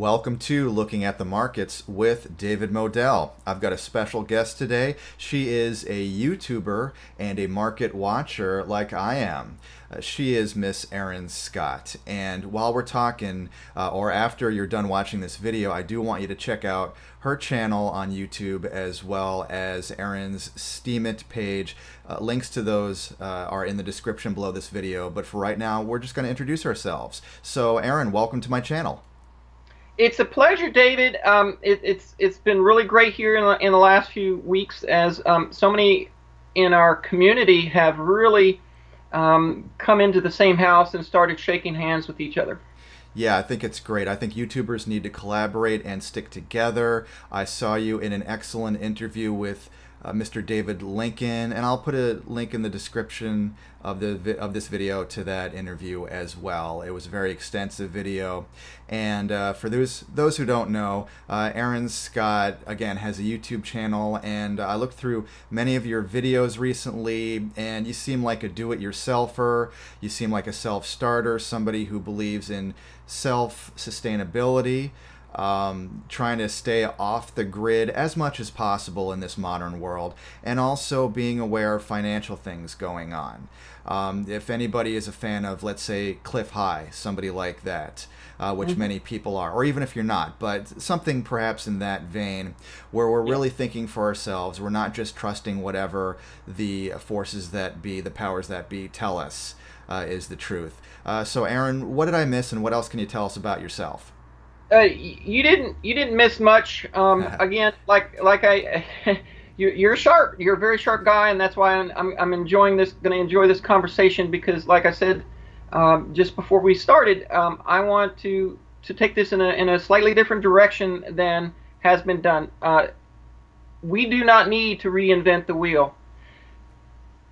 Welcome to Looking at the Markets with David Modell. I've got a special guest today. She is a YouTuber and a market watcher like I am. She is Miss Erin Scott. And while we're talking, or after you're done watching this video, I do want you to check out her channel on YouTube as well as Erin's Steemit page. Links to those are in the description below this video. But for right now, we're just going to introduce ourselves. So Erin, welcome to my channel. It's a pleasure, David. It's been really great here in the last few weeks as so many in our community have really come into the same house and started shaking hands with each other. Yeah, I think it's great. I think YouTubers need to collaborate and stick together. I saw you in an excellent interview with Mr. David Lincoln, and I'll put a link in the description of this video to that interview as well. It was a very extensive video, and for those who don't know, Erin Scott again has a YouTube channel, and I looked through many of your videos recently, and you seem like a do-it-yourselfer. You seem like a self-starter, somebody who believes in self-sustainability. Trying to stay off the grid as much as possible in this modern world, and also being aware of financial things going on. If anybody is a fan of, let's say, Cliff High, somebody like that, which many people are, or even if you're not, but something perhaps in that vein where we're really thinking for ourselves. We're not just trusting whatever the forces that be, the powers that be, tell us is the truth. So Erin, what did I miss, and what else can you tell us about yourself? You didn't miss much. Again, you're sharp. You're a very sharp guy, and that's why I'm enjoying this. Going to enjoy this conversation because, like I said, just before we started, I want to take this in a slightly different direction than has been done. We do not need to reinvent the wheel.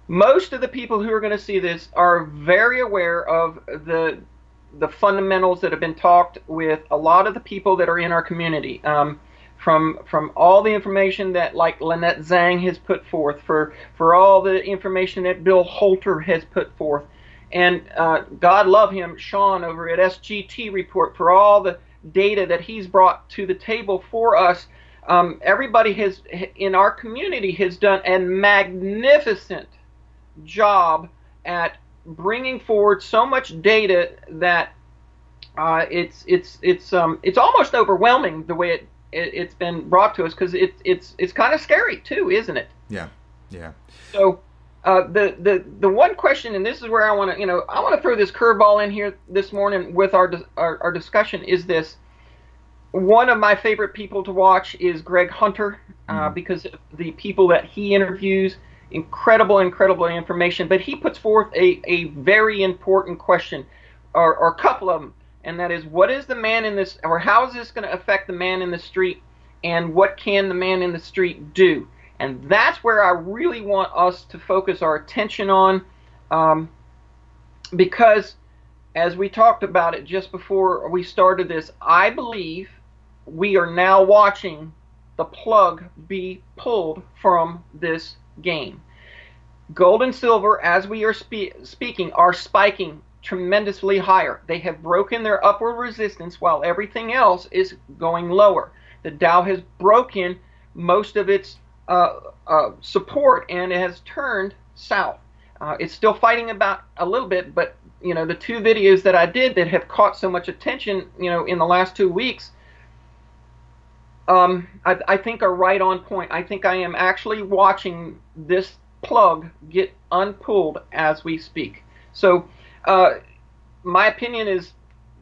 Most of the people who are going to see this are very aware of the fundamentals that have been talked with a lot of the people that are in our community, from all the information that like Lynette Zhang has put forth, for all the information that Bill Holter has put forth, and God love him, Sean over at SGT Report, for all the data that he's brought to the table for us. Everybody has in our community has done a magnificent job at bringing forward so much data that it's almost overwhelming the way it's been brought to us, because it's kind of scary too, isn't it? Yeah, yeah. So the one question, and this is where I want to throw this curveball in here this morning with our discussion, is this. One of my favorite people to watch is Greg Hunter, because of the people that he interviews. Incredible information, but he puts forth a very important question, or a couple of them, and that is, what is the man in this, or how is this going to affect the man in the street, and what can the man in the street do? And that's where I really want us to focus our attention on, because as we talked about it just before we started this, I believe we are now watching the plug be pulled from this game. Gold and silver, as we are speaking, are spiking tremendously higher. They have broken their upward resistance while everything else is going lower. The Dow has broken most of its support, and it has turned south. It's still fighting about a little bit, but the two videos that I did that have caught so much attention in the last 2 weeks, I think are right on point. I think I am actually watching this plug get unpulled as we speak. So my opinion is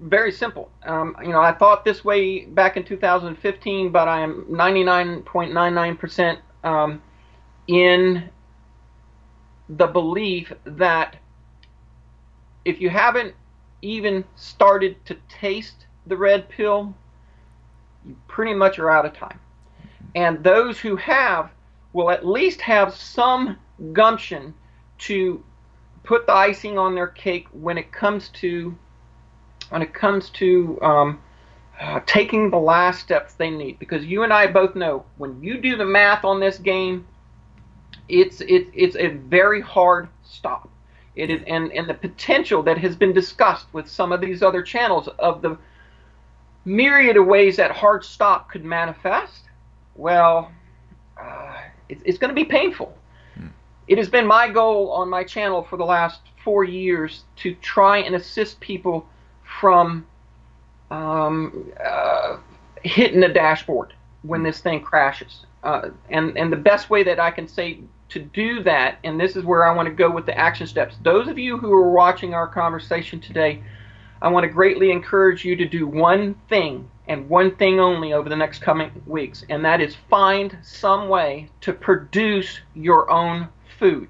very simple. I thought this way back in 2015, but I am 99.99% in the belief that if you haven't even started to taste the red pill, you pretty much are out of time. And those who have will at least have some gumption to put the icing on their cake when it comes to taking the last steps they need. Because you and I both know, when you do the math on this game, it's a very hard stop. It is, and the potential that has been discussed with some of these other channels of the myriad of ways that hard stop could manifest, well, it's going to be painful. It has been my goal on my channel for the last 4 years to try and assist people from hitting the dashboard when this thing crashes. And the best way that I can say to do that, and this is where I want to go with the action steps. Those of you who are watching our conversation today, I want to greatly encourage you to do one thing and one thing only over the next coming weeks, and that is find some way to produce your own food.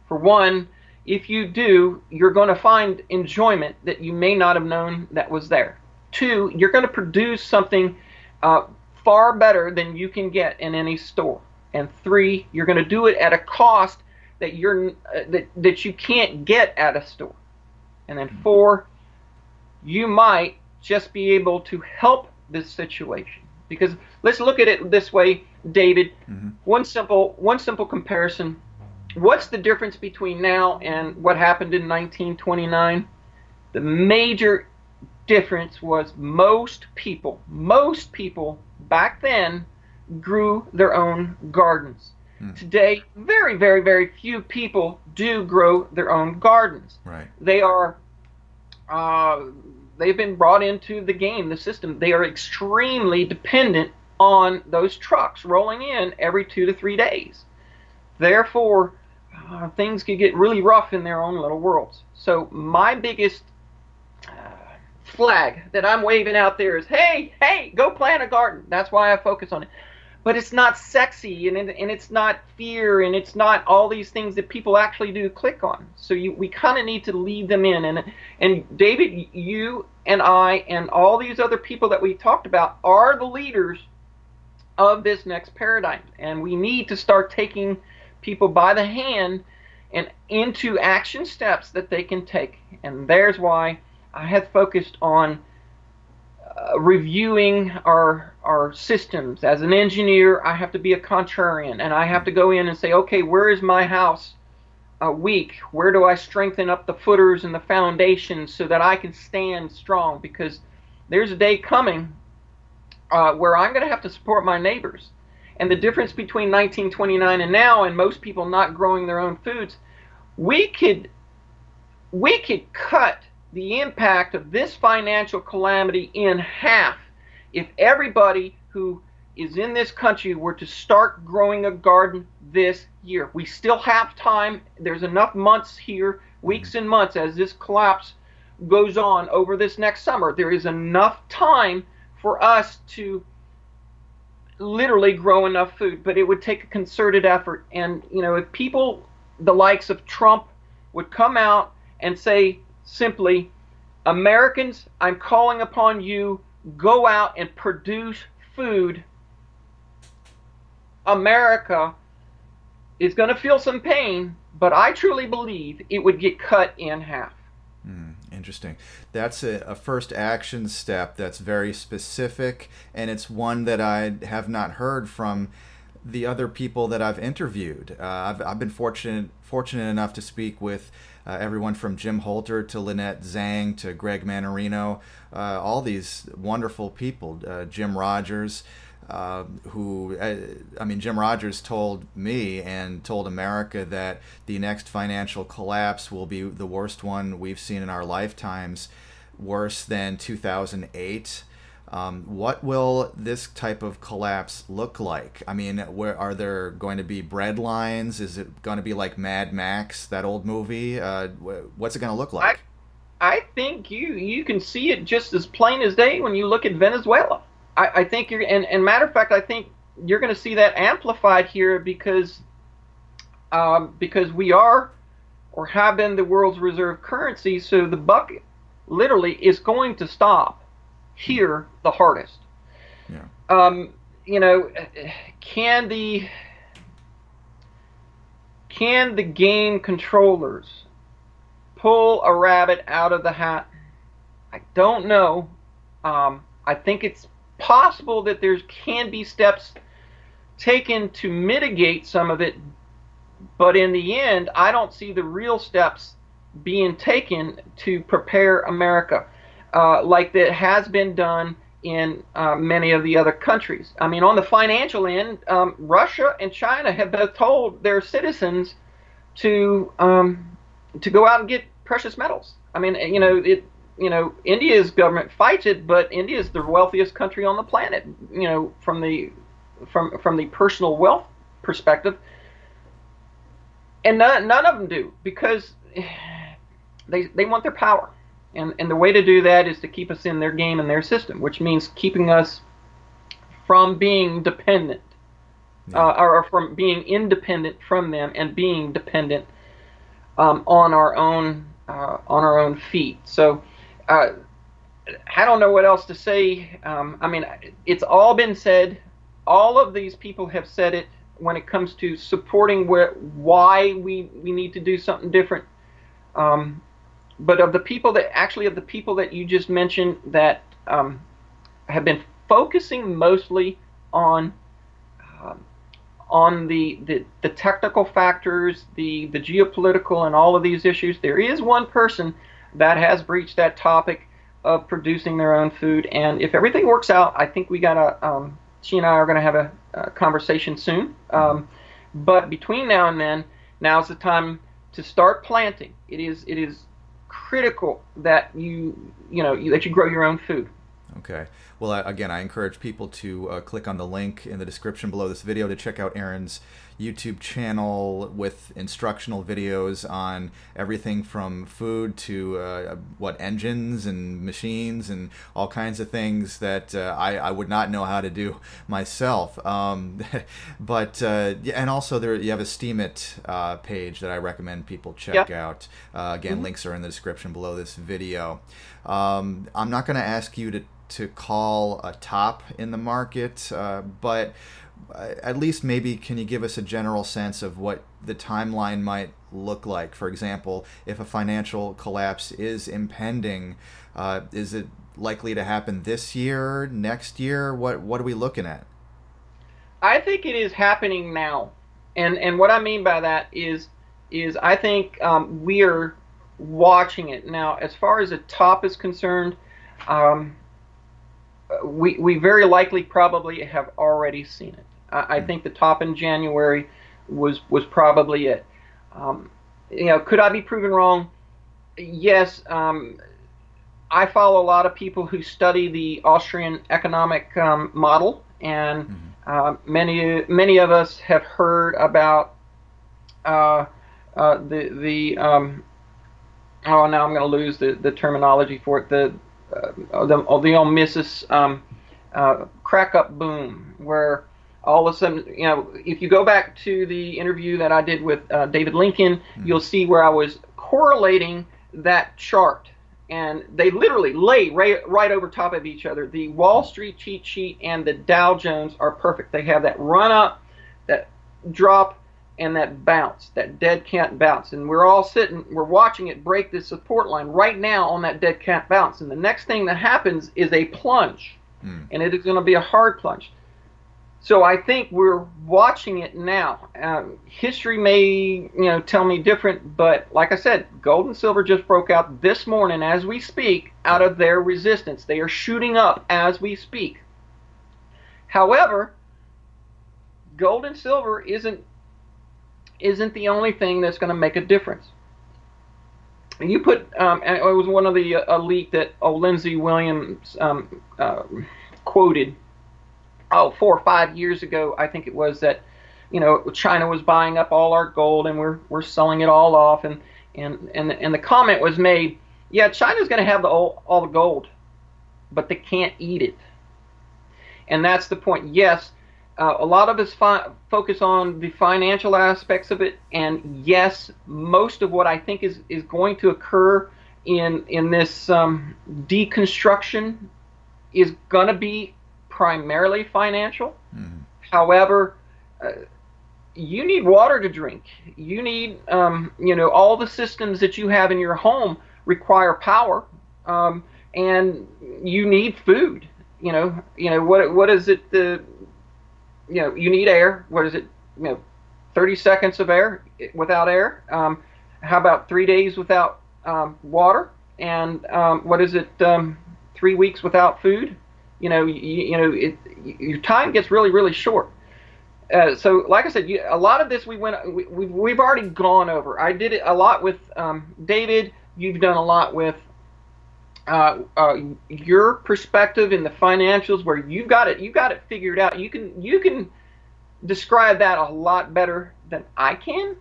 For one, if you do, you're going to find enjoyment that you may not have known that was there. Two, you're going to produce something far better than you can get in any store. And three, you're going to do it at a cost that that you can't get at a store. And then four, you might just be able to help this situation. Because let's look at it this way, David. One simple comparison. What's the difference between now and what happened in 1929? The major difference was most people back then grew their own gardens. Today, very, very, very few people do grow their own gardens. Right. They've been brought into the game, the system. They are extremely dependent on those trucks rolling in every 2 to 3 days. Therefore, things could get really rough in their own little worlds. So my biggest flag that I'm waving out there is, hey, go plant a garden. That's why I focus on it. But it's not sexy, and it's not fear, and it's not all these things that people actually do click on. So we kind of need to lead them in. And David, you and I and all these other people that we talked about are the leaders of this next paradigm. And we need to start taking people by the hand and into action steps that they can take. And there's why I have focused on reviewing our systems. As an engineer, I have to be a contrarian, and I have to go in and say, okay, where is my house weak? Where do I strengthen up the footers and the foundations so that I can stand strong? Because there's a day coming where I'm going to have to support my neighbors. And the difference between 1929 and now, and most people not growing their own foods, we could cut the impact of this financial calamity in half if everybody who is in this country were to start growing a garden this year. We still have time. There's enough months here, weeks and months, as this collapse goes on over this next summer. There is enough time for us to literally grow enough food, but it would take a concerted effort. And if people the likes of Trump would come out and say simply, Americans, I'm calling upon you, go out and produce food. America is going to feel some pain, but I truly believe it would get cut in half. Interesting. That's a first action step that's very specific, and it's one that I have not heard from the other people that I've interviewed. I've been fortunate enough to speak with everyone from Jim Holter to Lynette Zhang to Greg Manarino, all these wonderful people. Jim Rogers, Jim Rogers told me and told America that the next financial collapse will be the worst one we've seen in our lifetimes, worse than 2008. What will this type of collapse look like? I mean, where are there going to be bread lines? Is it going to be like Mad Max, that old movie? What's it going to look like? I think you can see it just as plain as day when you look at Venezuela. I think and matter of fact, I think you're going to see that amplified here because we are or have been the world's reserve currency. So the buck literally is going to stop here the hardest. Yeah. Can the game controllers pull a rabbit out of the hat? I don't know. I think it's possible that there can be steps taken to mitigate some of it, but in the end, I don't see the real steps being taken to prepare America like that has been done in many of the other countries. I mean, on the financial end, Russia and China have both told their citizens to go out and get precious metals. I mean, India's government fights it, but India is the wealthiest country on the planet. From the personal wealth perspective, and none of them do, because they want their power, and the way to do that is to keep us in their game and their system, which means keeping us from being dependent, or from being independent from them and being dependent on our own feet. So I don't know what else to say. I mean, it's all been said. All of these people have said it when it comes to supporting why we need to do something different. But of the people that you just mentioned that have been focusing mostly on the technical factors, the geopolitical, and all of these issues, there is one person that has breached that topic of producing their own food. And if everything works out, I think she and I are going to have a conversation soon. But between now and then, now's the time to start planting. It is critical that you grow your own food. Okay. Well, again, I encourage people to click on the link in the description below this video to check out Erin's YouTube channel with instructional videos on everything from food to engines and machines and all kinds of things that I would not know how to do myself. But and also you have a Steam It page that I recommend people check out. Again, links are in the description below this video. I'm not going to ask you to call a top in the market, but at least maybe can you give us a general sense of what the timeline might look like? For example, if a financial collapse is impending, is it likely to happen this year, next year? What are we looking at? I think it is happening now, and what I mean by that is I think we are watching it now. As far as a top is concerned, we very likely probably have already seen it. I think the top in January was probably it. Could I be proven wrong? Yes. I follow a lot of people who study the Austrian economic model, and many of us have heard about now I'm going to lose the terminology for it. The old Mises crack up boom, where all of a sudden, if you go back to the interview that I did with David Lincoln, you'll see where I was correlating that chart, and they literally lay right over top of each other. The Wall Street cheat sheet and the Dow Jones are perfect. They have that run up, that drop, and that bounce, that dead cat bounce. And we're watching it break this support line right now on that dead cat bounce. And the next thing that happens is a plunge, and it is going to be a hard plunge. So I think we're watching it now. History may, tell me different, but like I said, gold and silver just broke out this morning as we speak out of their resistance. They are shooting up as we speak. However, gold and silver isn't the only thing that's going to make a difference. You put, and it was one of the a leak that Lindsey Williams quoted, 4 or 5 years ago, I think it was, that China was buying up all our gold and we're selling it all off, and the comment was made, yeah, China's going to have all the gold, but they can't eat it. And that's the point. Yes, a lot of us focus on the financial aspects of it, and yes, most of what I think is going to occur in this deconstruction is going to be primarily financial. However, you need water to drink. You need, all the systems that you have in your home require power, and you need food. What is it? You need air. What is it? 30 seconds of air without air. How about 3 days without water? And what is it? 3 weeks without food. your time gets really, really short. So, like I said, a lot of this we've already gone over. I did it a lot with David. You've done a lot with your perspective in the financials, where you've got it figured out. You can describe that a lot better than I can.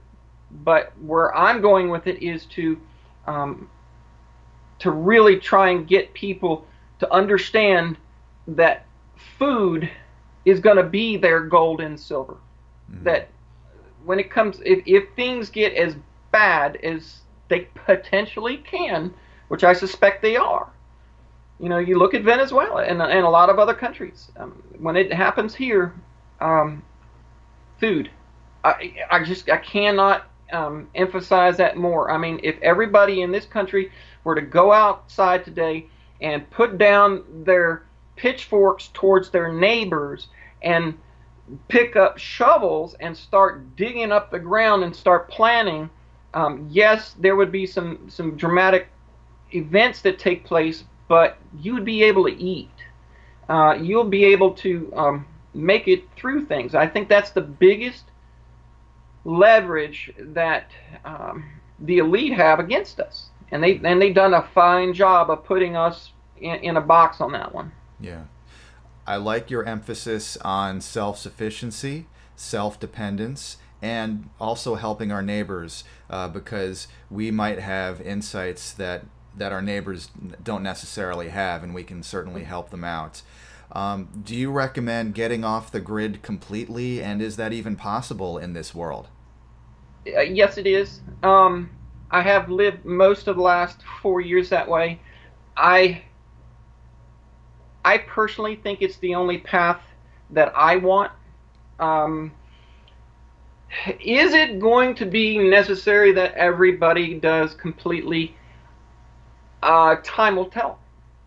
But where I'm going with it is to really try and get people to understand that food is going to be their gold and silver. Mm-hmm. That when it comes, if things get as bad as they potentially can, which I suspect they are, you look at Venezuela and a lot of other countries. When it happens here, food. I cannot emphasize that more. I mean, if everybody in this country were to go outside today and put down their pitchforks towards their neighbors and pick up shovels and start digging up the ground and start planting, yes, there would be some dramatic events that take place, but you would be able to eat. You'll be able to make it through things. I think that's the biggest leverage that the elite have against us, and they've done a fine job of putting us in a box on that one. Yeah, I like your emphasis on self-sufficiency, self-dependence, and also helping our neighbors, because we might have insights that our neighbors don't necessarily have, and we can certainly help them out. Do you recommend getting off the grid completely, and is that even possible in this world? Yes, it is. I have lived most of the last 4 years that way. I personally think it's the only path that I want. Is it going to be necessary that everybody does completely? Time will tell.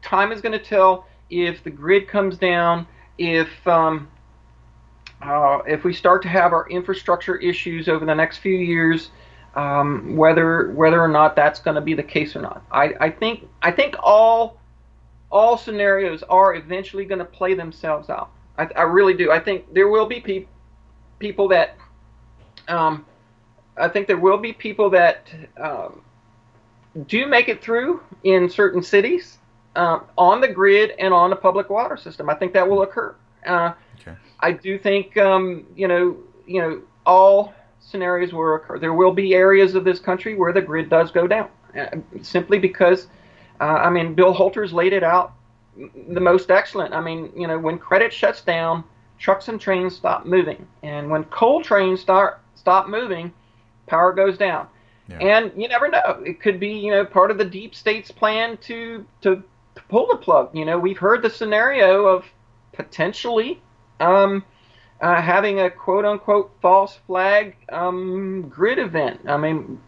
Time is going to tell if the grid comes down, if we start to have our infrastructure issues over the next few years, whether or not that's going to be the case or not. I think all scenarios are eventually going to play themselves out. I really do. I think there will be people that do make it through in certain cities on the grid and on the public water system. I think that will occur. Okay. I do think all scenarios will occur. There will be areas of this country where the grid does go down, simply because Bill Holter's laid it out the most excellent. When credit shuts down, trucks and trains stop moving, and when coal trains stop moving, power goes down. Yeah. And you never know. It could be, part of the deep state's plan to pull the plug. We've heard the scenario of potentially having a quote-unquote false flag grid event. A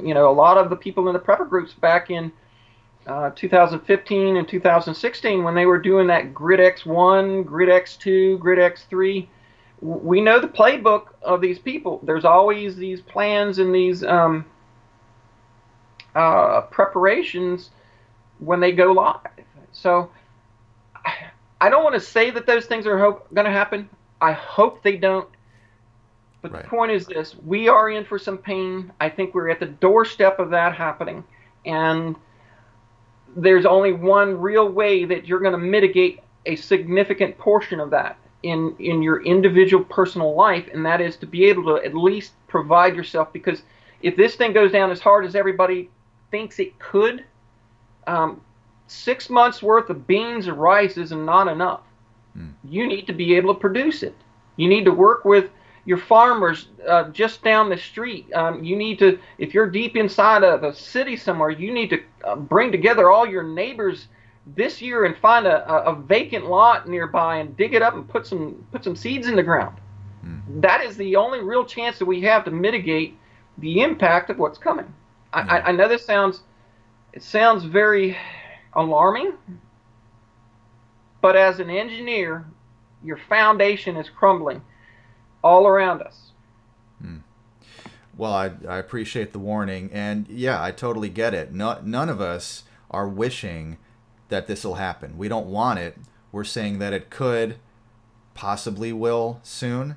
lot of the people in the prepper groups back in 2015 and 2016, when they were doing that Grid X1, Grid X2, Grid X3, we know the playbook of these people. There's always these plans and these preparations when they go live. So I don't want to say that those things are going to happen. I hope they don't. But right. The point is this: we are in for some pain. I think we're at the doorstep of that happening. And there's only one real way that you're going to mitigate a significant portion of that in your individual personal life, and that is to be able to at least provide yourself. Because if this thing goes down as hard as everybody thinks it could, 6 months worth of beans or rice isn't not enough. You need to be able to produce it. You need to work with your farmers just down the street. You need to, if you're deep inside of a city somewhere, you need to bring together all your neighbors this year and find a vacant lot nearby and dig it up and put some seeds in the ground. That is the only real chance that we have to mitigate the impact of what's coming. I know this sounds very alarming, but as an engineer, your foundation is crumbling all around us. Well, I appreciate the warning, and yeah, I totally get it. None of us are wishing that this will happen. We don't want it. we're saying that it could, possibly will soon,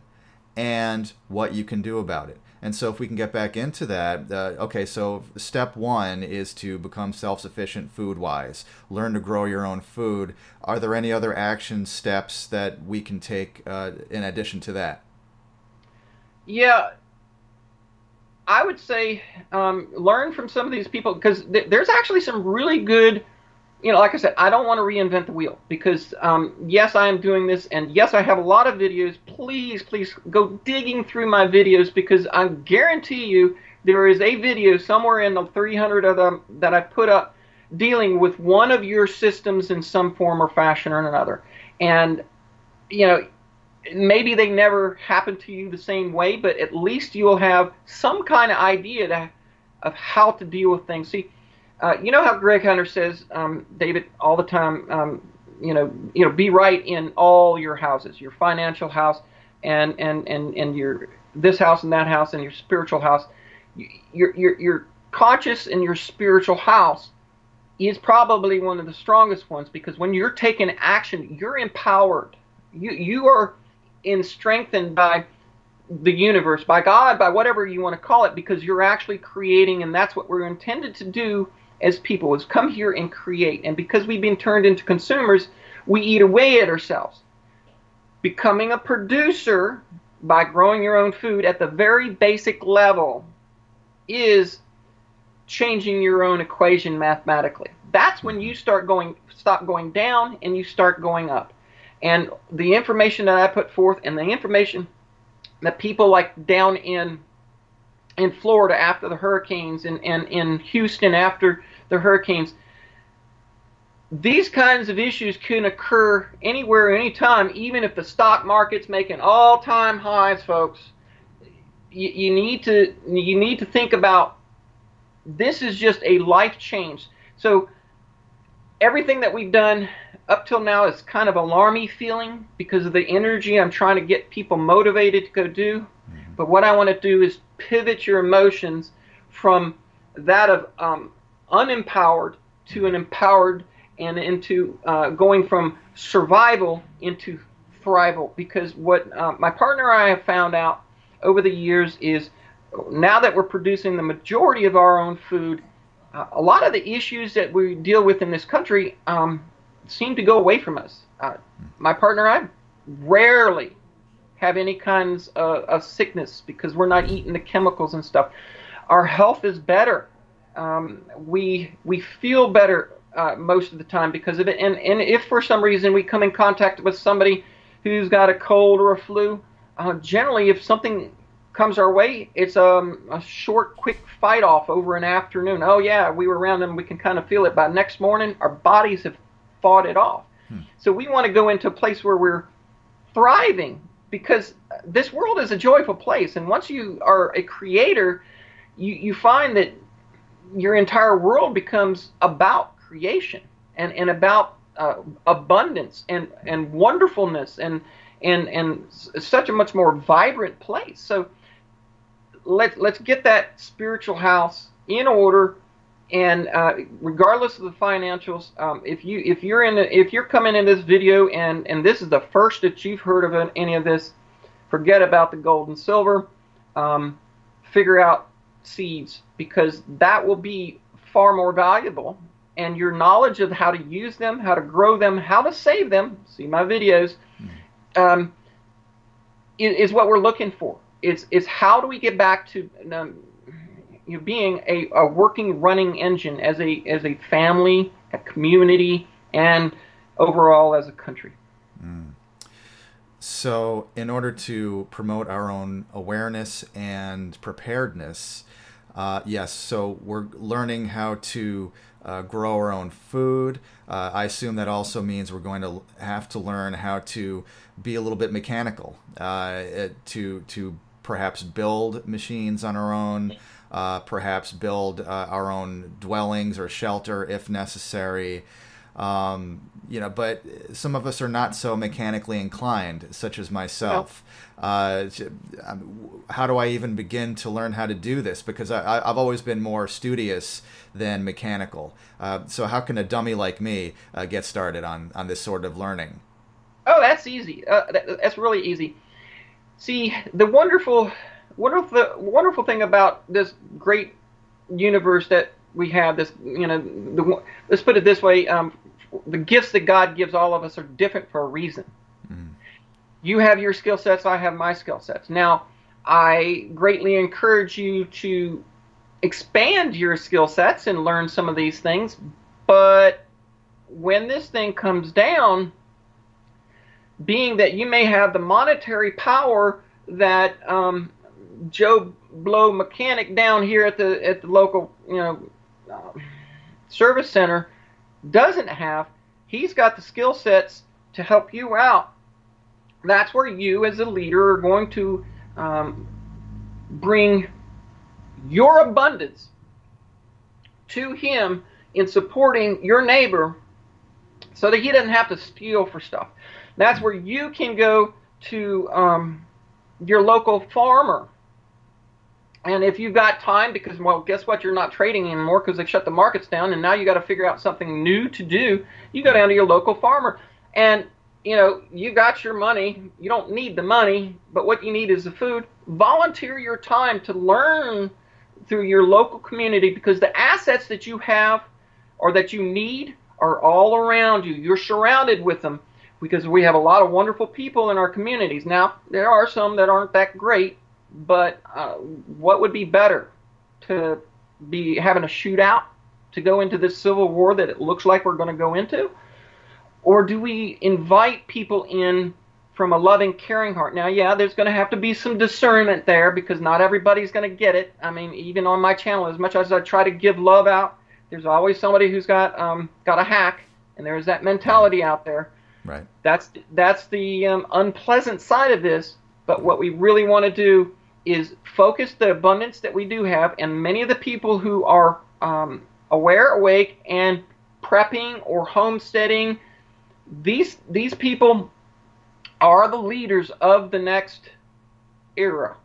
and what you can do about it. And so if we can get back into that, okay, so step one is to become self-sufficient food-wise. Learn to grow your own food. Are there any other action steps that we can take in addition to that? Yeah, I would say learn from some of these people, because there's actually some really good, like I said, I don't want to reinvent the wheel, because yes, I am doing this, and yes, I have a lot of videos. Please, please go digging through my videos, because I guarantee you there is a video somewhere in the 300 of them that I put up dealing with one of your systems in some form or fashion or another. And, maybe they never happen to you the same way, but at least you'll have some kind of idea of how to deal with things. See, you know how Greg Hunter says, David, all the time, be right in all your houses, your financial house, and your this house and that house and your spiritual house. Your conscious and your spiritual house is probably one of the strongest ones, because when you're taking action, you're empowered. You are strengthened by the universe, by God, by whatever you want to call it, because you're actually creating, and that's what we're intended to do as people, is come here and create. And because we've been turned into consumers, we eat away at ourselves. Becoming a producer by growing your own food at the very basic level is changing your own equation mathematically. That's when you stop going down and you start going up. And the information that I put forth, and the information that people like down in Florida after the hurricanes, and in Houston after the hurricanes, these kinds of issues can occur anywhere, anytime, even if the stock market's making all-time highs, folks. You need to think about, this is just a life change. So everything that we've done up till now is kind of alarmy feeling because of the energy I'm trying to get people motivated to go do. Mm-hmm. But what I want to do is pivot your emotions from that of unempowered to an empowered, and into going from survival into thrival. Because what my partner and I have found out over the years is, now that we're producing the majority of our own food, a lot of the issues that we deal with in this country seem to go away from us. My partner and I rarely have any kinds of sickness because we're not eating the chemicals and stuff. Our health is better. We feel better most of the time because of it. And if for some reason we come in contact with somebody who's got a cold or a flu, generally if something comes our way, it's a short, quick fight off over an afternoon. Oh yeah, we were around them, we can kind of feel it. By next morning, our bodies have fought it off. So we want to go into a place where we're thriving, because this world is a joyful place. And once you are a creator, you find that your entire world becomes about creation and about abundance and wonderfulness and such a much more vibrant place. So let's get that spiritual house in order. And regardless of the financials, if you're coming in this video and this is the first that you've heard of any of this, forget about the gold and silver. Figure out seeds, because that will be far more valuable. And your knowledge of how to use them, how to grow them, how to save them, see my videos, is what we're looking for. It's how do we get back to being a working, running engine as a family, a community, and overall as a country. So in order to promote our own awareness and preparedness, yes, so we're learning how to grow our own food. I assume that also means we're going to have to learn how to be a little bit mechanical, to perhaps build machines on our own, perhaps build our own dwellings or shelter if necessary. But some of us are not so mechanically inclined, such as myself. How do I even begin to learn how to do this? Because I've always been more studious than mechanical. So how can a dummy like me get started on this sort of learning? Oh, that's easy. That's really easy. See, the wonderful thing about this great universe that we have, let's put it this way, the gifts that God gives all of us are different for a reason. Mm. You have your skill sets, I have my skill sets. Now, I greatly encourage you to expand your skill sets and learn some of these things, but when this thing comes down, being that you may have the monetary power that Joe Blow mechanic down here at the local service center doesn't have, he's got the skill sets to help you out. That's where you as a leader are going to bring your abundance to him in supporting your neighbor so that he doesn't have to steal for stuff. That's where you can go to your local farmer. And if you've got time, because, well, guess what? You're not trading anymore because they've shut the markets down, and now you got to figure out something new to do. You go down to your local farmer, and, you got your money. You don't need the money, but what you need is the food. Volunteer your time to learn through your local community, because the assets that you have or that you need are all around you. You're surrounded with them, because we have a lot of wonderful people in our communities. Now, there are some that aren't that great, but what would be better? To be having a shootout to go into this civil war that it looks like we're going to go into? Or do we invite people in from a loving, caring heart? Now, yeah, there's going to have to be some discernment there, because not everybody's going to get it. I mean, even on my channel, as much as I try to give love out, there's always somebody who's got a hack, and there's that mentality out there. Right. That's the unpleasant side of this. But what we really want to do is focus the abundance that we do have, and many of the people who are aware, awake, and prepping or homesteading, these people are the leaders of the next era.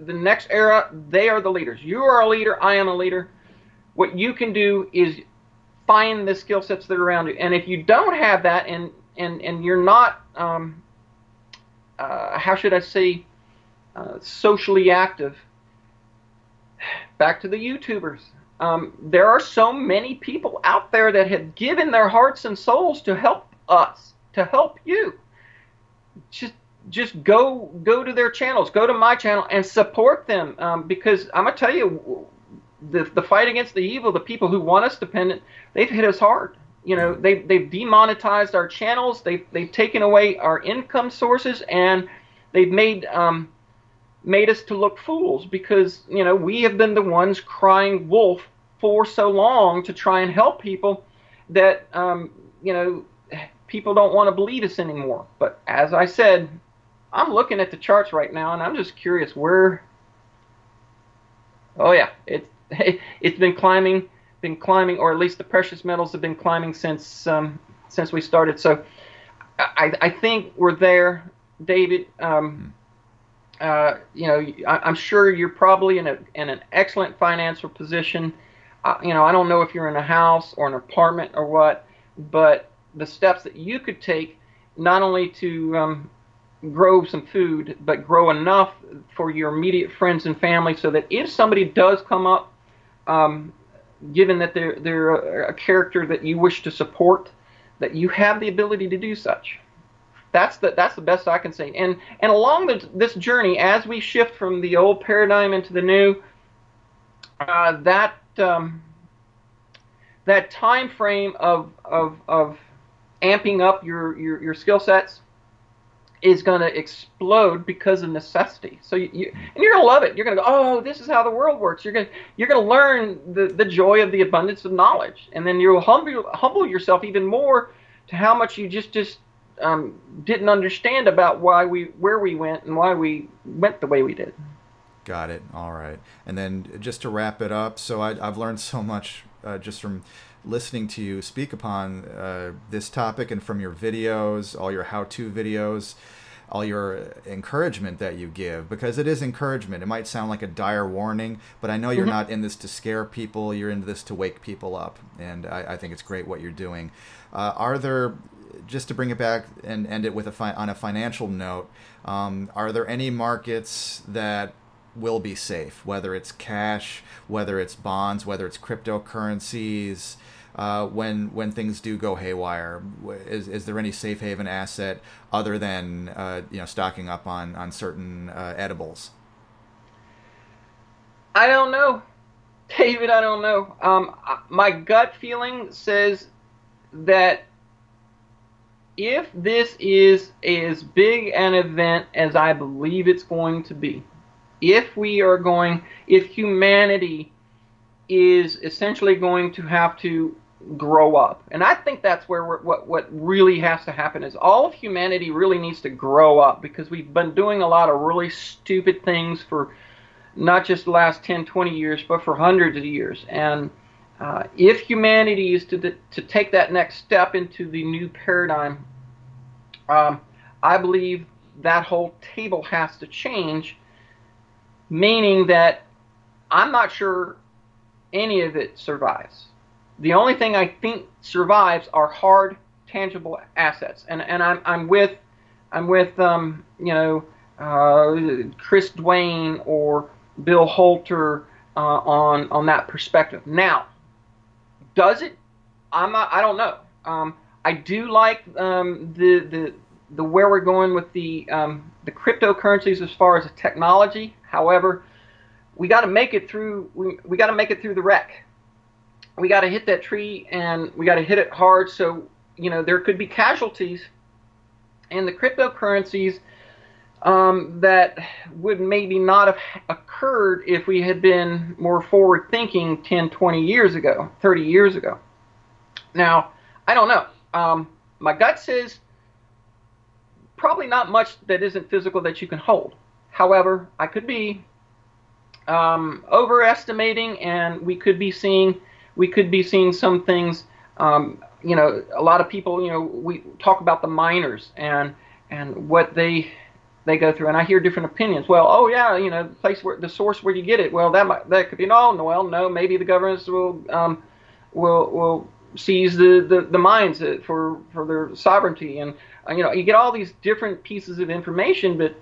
The next era, they are the leaders. You are a leader, I am a leader. What you can do is find the skill sets that are around you. And if you don't have that, and you're not, how should I say, socially active, back to the YouTubers. There are so many people out there that have given their hearts and souls to help us, to help you. Just go to their channels, go to my channel, and support them, because I'm gonna tell you, the fight against the evil, the people who want us dependent, they've hit us hard. They've demonetized our channels, they've taken away our income sources, and they've made us to look fools, because we have been the ones crying wolf for so long to try and help people that people don't want to believe us anymore. But as I said, I'm looking at the charts right now, and I'm just curious where. Oh yeah, it's been climbing, or at least the precious metals have been climbing since we started. So I think we're there, David. I'm sure you're probably in an excellent financial position. I don't know if you're in a house or an apartment or what, but the steps that you could take, not only to grow some food, but grow enough for your immediate friends and family, so that if somebody does come up, given that they're a character that you wish to support, that you have the ability to do such. That's the best I can say. And along this journey, as we shift from the old paradigm into the new, that time frame of amping up your skill sets is going to explode because of necessity. So and you're going to love it. You're going to go, oh, this is how the world works. You're going to learn the joy of the abundance of knowledge, and then you'll humble yourself even more to how much you just didn't understand about where we went and why we went the way we did. Got it. All right. And then just to wrap it up, so I've learned so much just from listening to you speak upon this topic, and from your videos, all your how-to videos, all your encouragement that you give, because it is encouragement. It might sound like a dire warning, but I know you're not in this to scare people. You're in this to wake people up, and I think it's great what you're doing. Are there, just to bring it back and end it with on a financial note, are there any markets that will be safe, whether it's cash, whether it's bonds, whether it's cryptocurrencies, when things do go haywire? Is there any safe haven asset other than stocking up on certain edibles? I don't know, David. I don't know. My gut feeling says that if this is as big an event as I believe it's going to be, if humanity is essentially going to have to grow up, and I think that's where what really has to happen is all of humanity really needs to grow up, because we've been doing a lot of really stupid things for not just the last 10, 20 years, but for hundreds of years. And if humanity is to take that next step into the new paradigm, I believe that whole table has to change, meaning that I'm not sure any of it survives. The only thing I think survives are hard, tangible assets, and I'm with Chris Dwayne or Bill Holter on that perspective. Now, does it? I don't know. I do like the where we're going with the cryptocurrencies as far as the technology. However, we got to make it through. We got to make it through the wreck. We got to hit that tree, and we got to hit it hard. So there could be casualties in the cryptocurrencies that would maybe not have occurred if we had been more forward thinking 10, 20 years ago, 30 years ago. Now, I don't know. My gut says probably not much that isn't physical that you can hold. However, I could be overestimating, and we could be seeing some things. A lot of people, we talk about the miners and what they go through, and I hear different opinions. Well, oh yeah, the source where you get it. Well, that could be no. Maybe the governments will seize the mines for their sovereignty, and you get all these different pieces of information, but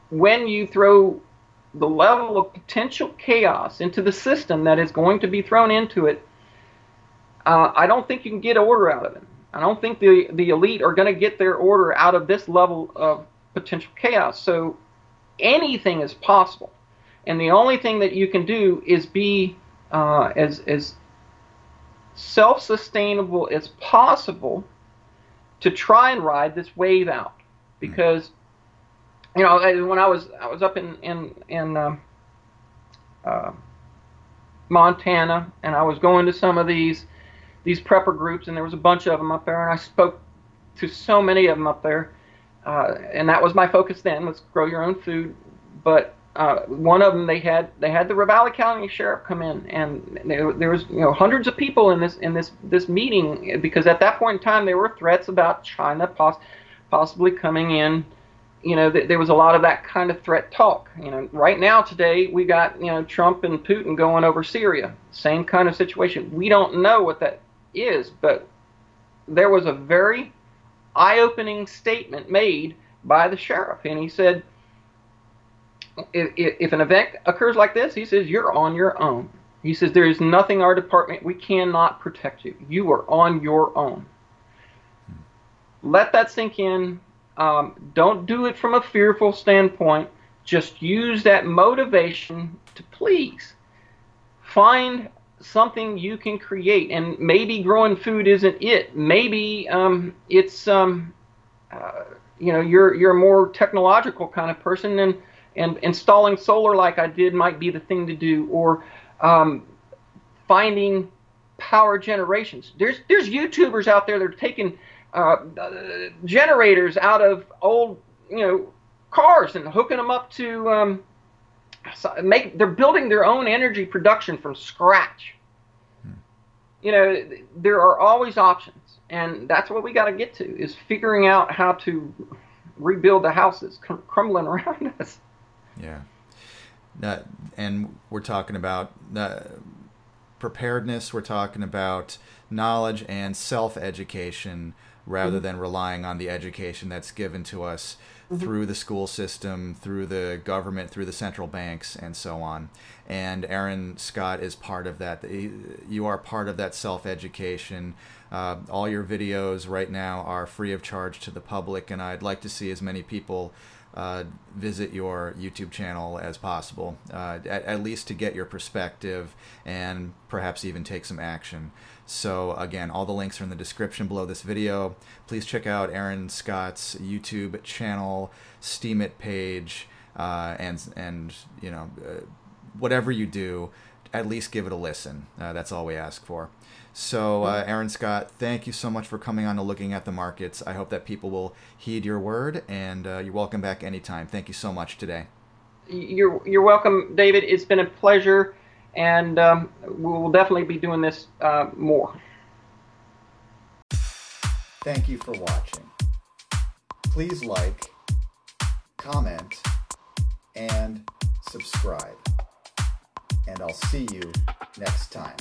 when you throw the level of potential chaos into the system that is going to be thrown into it, I don't think you can get order out of it. I don't think the elite are going to get their order out of this level of potential chaos. So anything is possible, and the only thing that you can do is be as self-sustainable as possible to try and ride this wave out. Because when I was up in Montana, and I was going to some of these prepper groups, and there was a bunch of them up there, and I spoke to so many of them up there, and that was my focus then. Let's grow your own food. But one of them, they had the Ravalli County Sheriff come in, and there was hundreds of people in this meeting, because at that point in time there were threats about China possibly coming in. There was a lot of that kind of threat talk. Right now today we got Trump and Putin going over Syria, same kind of situation. We don't know what that is, but there was a very eye-opening statement made by the sheriff, and he said, if an event occurs like this, he says, you're on your own. He says, there is nothing our department, we cannot protect you. You are on your own. Let that sink in. Don't do it from a fearful standpoint. Just use that motivation to please find something you can create. And maybe growing food isn't it. Maybe it's you're a more technological kind of person, and installing solar like I did might be the thing to do, or finding power generations. There's YouTubers out there that are taking generators out of old cars and hooking them up to they're building their own energy production from scratch. You know, there are always options, and that's what we got to get to, is figuring out how to rebuild the house that's crumbling around us. Yeah. And we're talking about preparedness, we're talking about knowledge and self-education rather than relying on the education that's given to us through the school system, through the government, through the central banks, and so on. And Erin Scott is part of that. You are part of that self-education. All your videos right now are free of charge to the public, and I'd like to see as many people visit your YouTube channel as possible, at least to get your perspective and perhaps even take some action. So again, all the links are in the description below this video. Please check out Erin Scott's YouTube channel, Steam It page, and you know, whatever you do, at least give it a listen. That's all we ask for. So Erin Scott, thank you so much for coming on to Looking at the Markets. I hope that people will heed your word, and you're welcome back anytime. Thank you so much today. You're welcome, David. It's been a pleasure, and we will definitely be doing this more. Thank you for watching. Please like, comment, and subscribe. And I'll see you next time.